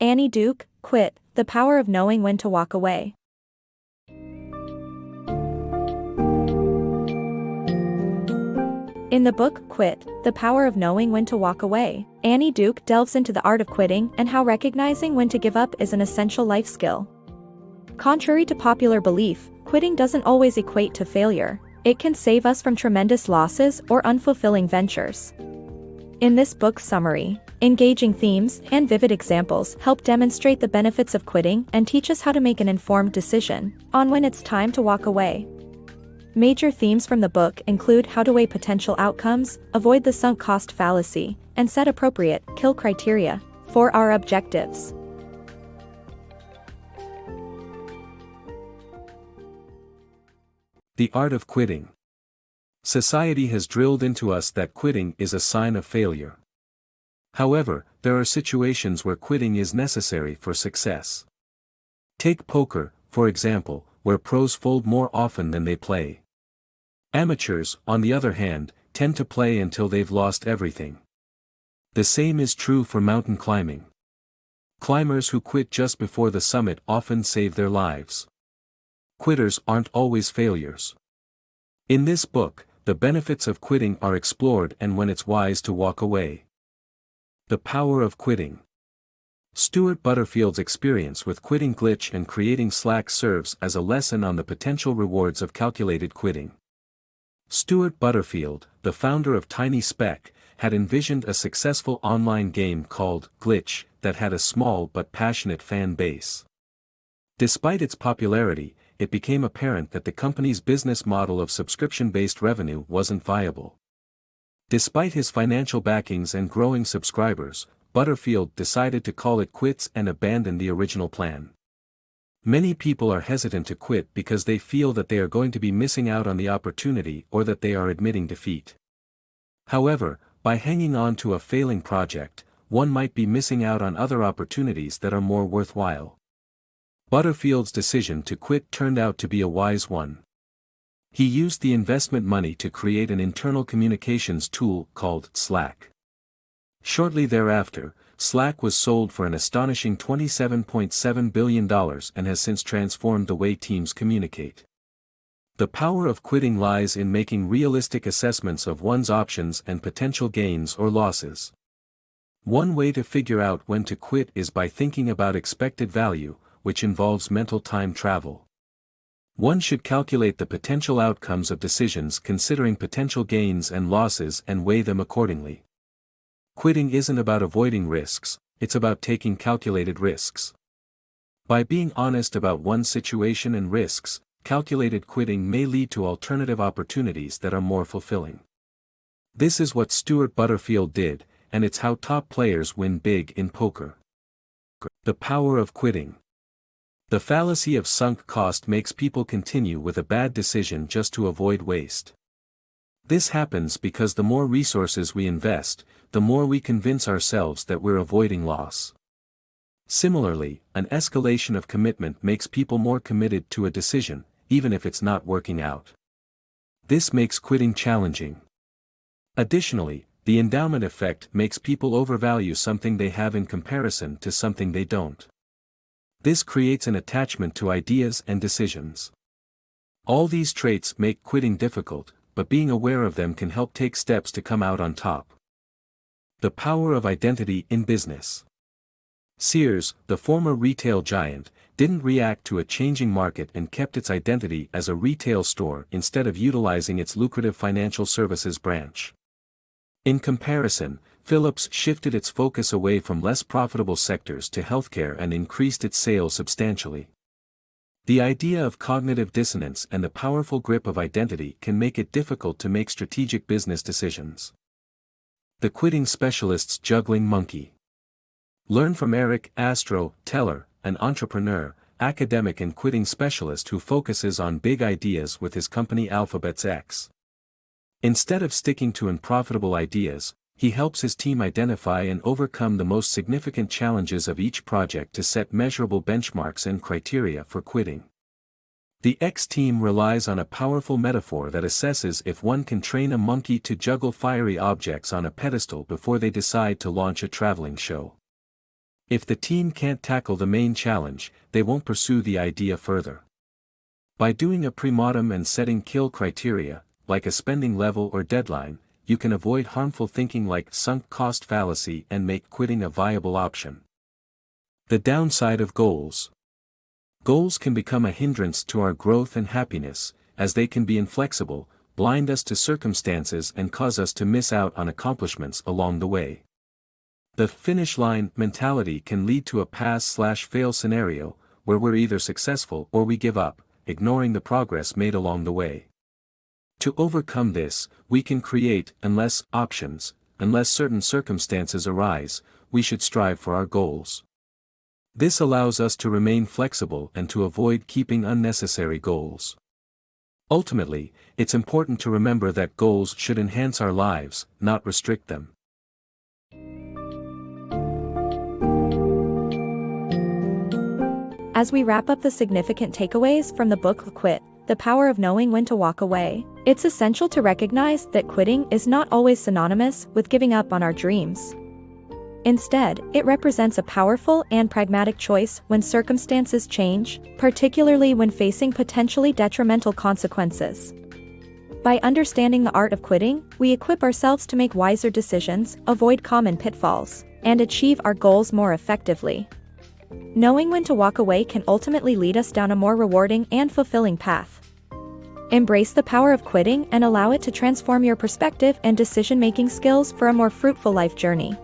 Annie Duke, Quit, The Power of Knowing When to Walk Away. In the book Quit, The Power of Knowing When to Walk Away, Annie Duke delves into the art of quitting and how recognizing when to give up is an essential life skill. Contrary to popular belief, quitting doesn't always equate to failure. It can save us from tremendous losses or unfulfilling ventures. In this book summary, engaging themes and vivid examples help demonstrate the benefits of quitting and teach us how to make an informed decision on when it's time to walk away. Major themes from the book include how to weigh potential outcomes, avoid the sunk cost fallacy, and set appropriate kill criteria for our objectives. The art of quitting. Society has drilled into us that quitting is a sign of failure. However, there are situations where quitting is necessary for success. Take poker, for example, where pros fold more often than they play. Amateurs, on the other hand, tend to play until they've lost everything. The same is true for mountain climbing. Climbers who quit just before the summit often save their lives. Quitters aren't always failures. In this book, the benefits of quitting are explored and when it's wise to walk away. The power of quitting. Stuart Butterfield's experience with quitting glitch and creating Slack serves as a lesson on the potential rewards of calculated quitting. Stuart Butterfield, the founder of Tiny Speck, had envisioned a successful online game called Glitch that had a small but passionate fan base. Despite its popularity, it became apparent that the company's business model of subscription-based revenue wasn't viable. Despite his financial backings and growing subscribers, Butterfield decided to call it quits and abandon the original plan. Many people are hesitant to quit because they feel that they are going to be missing out on the opportunity or that they are admitting defeat. However, by hanging on to a failing project, one might be missing out on other opportunities that are more worthwhile. Butterfield's decision to quit turned out to be a wise one. He used the investment money to create an internal communications tool called Slack. Shortly thereafter, Slack was sold for an astonishing $27.7 billion and has since transformed the way teams communicate. The power of quitting lies in making realistic assessments of one's options and potential gains or losses. One way to figure out when to quit is by thinking about expected value, which involves mental time travel. One should calculate the potential outcomes of decisions considering potential gains and losses and weigh them accordingly. Quitting isn't about avoiding risks, it's about taking calculated risks. By being honest about one's situation and risks, calculated quitting may lead to alternative opportunities that are more fulfilling. This is what Stuart Butterfield did, and it's how top players win big in poker. The power of quitting. The fallacy of sunk cost makes people continue with a bad decision just to avoid waste. This happens because the more resources we invest, the more we convince ourselves that we're avoiding loss. Similarly, an escalation of commitment makes people more committed to a decision, even if it's not working out. This makes quitting challenging. Additionally, the endowment effect makes people overvalue something they have in comparison to something they don't. This creates an attachment to ideas and decisions. All these traits make quitting difficult, but being aware of them can help take steps to come out on top. The power of identity in business. Sears, the former retail giant, didn't react to a changing market and kept its identity as a retail store instead of utilizing its lucrative financial services branch. In comparison, Philips shifted its focus away from less profitable sectors to healthcare and increased its sales substantially. The idea of cognitive dissonance and the powerful grip of identity can make it difficult to make strategic business decisions. The quitting specialist's juggling monkey. Learn from Eric Astro Teller, an entrepreneur, academic and quitting specialist who focuses on big ideas with his company Alphabet's X. Instead of sticking to unprofitable ideas, he helps his team identify and overcome the most significant challenges of each project to set measurable benchmarks and criteria for quitting. The X team relies on a powerful metaphor that assesses if one can train a monkey to juggle fiery objects on a pedestal before they decide to launch a traveling show. If the team can't tackle the main challenge, they won't pursue the idea further. By doing a pre-mortem and setting kill criteria, like a spending level or deadline, you can avoid harmful thinking like sunk cost fallacy and make quitting a viable option. The downside of goals. Goals can become a hindrance to our growth and happiness, as they can be inflexible, blind us to circumstances and cause us to miss out on accomplishments along the way. The finish line mentality can lead to a pass/fail scenario, where we're either successful or we give up, ignoring the progress made along the way. To overcome this, we can create options. Unless certain circumstances arise, we should strive for our goals. This allows us to remain flexible and to avoid keeping unnecessary goals. Ultimately, it's important to remember that goals should enhance our lives, not restrict them. As we wrap up the significant takeaways from the book Quit, The Power of Knowing When to Walk Away, it's essential to recognize that quitting is not always synonymous with giving up on our dreams. Instead, it represents a powerful and pragmatic choice when circumstances change, particularly when facing potentially detrimental consequences. By understanding the art of quitting, we equip ourselves to make wiser decisions, avoid common pitfalls, and achieve our goals more effectively. Knowing when to walk away can ultimately lead us down a more rewarding and fulfilling path. Embrace the power of quitting and allow it to transform your perspective and decision-making skills for a more fruitful life journey.